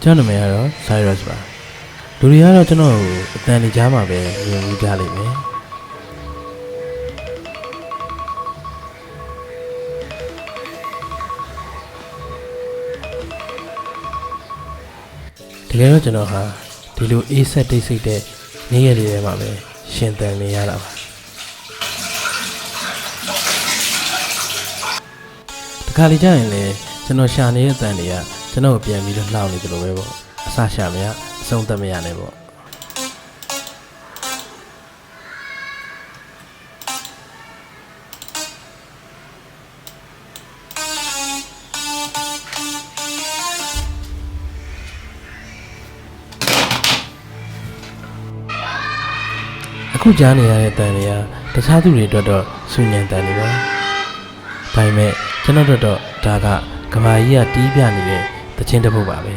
ကျွန်တော်နာမည်ကတော့ Cyrus ပါလူတွေကတော့ကျွန်တော်ကိုအတန်လေးကြားမှာပဲမြင်မှုကြလိမ့်မယ်တကယ်တော့ကျွန်တော်ဟာဒီလိုအေးဆက်တိတ်ဆိတ်တဲ့နေ့ရက်တွေထဲမှာပဲရှင်သန်နေရတာပါတခါလေကြာရင်လေကျွန်တော်ရှာနေတဲ့အတန်တွေကကျွန်တော်ကိုပြန်ပြီးတော့လှောင်နေကြလို့ပဲပေါ့အစရှာမရအဆုံးသတ်မရနဲ့ပေါ့အခုကြားနေရတဲ့အတန်တွေကတခြားသူတွေအတွက်တော့ဆူညံတန်တွေပါဒါပေမဲ့ကျွန်တော်တို့တော့ဒါကကမာကြီးကတီးပြနေတဲ့တခြင်းတစ်ပုဒ်ပါပဲ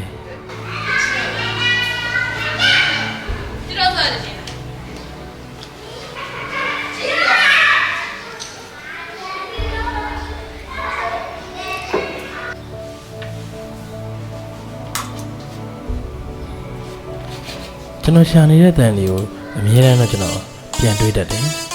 ကျွန်တော်ရှာနေတဲ့တန်တွေကိုအမြဲတမ်းတော့ကျွန်တော်ပြန်တွေးတတ်တယ်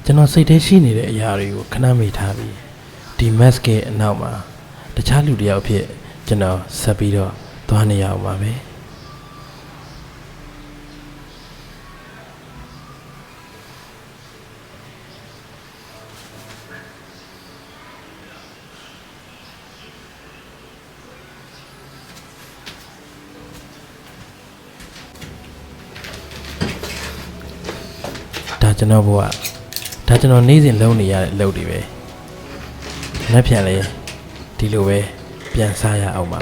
ကျွန်တော်စိတ်ထဲရှိနေတဲ့အရာတွေကိုခဏမေ့ထားပြီးဒီ mask ရဲ့အနောက်မှာတခြားလူတစ်ယောက်ဖြစ်ကျွန်တော်ဆက်ပြီးတော့သွားနေရအောင်ပါပဲဒါကျွန်တော်ဘဝဒါကျွန်တော်နေ့စဉ်လုပ်နေရတဲ့အလုပ်တွေပဲလက်ဖြန်လဲဒီလိုပဲပြန်စားရအောင်ပါ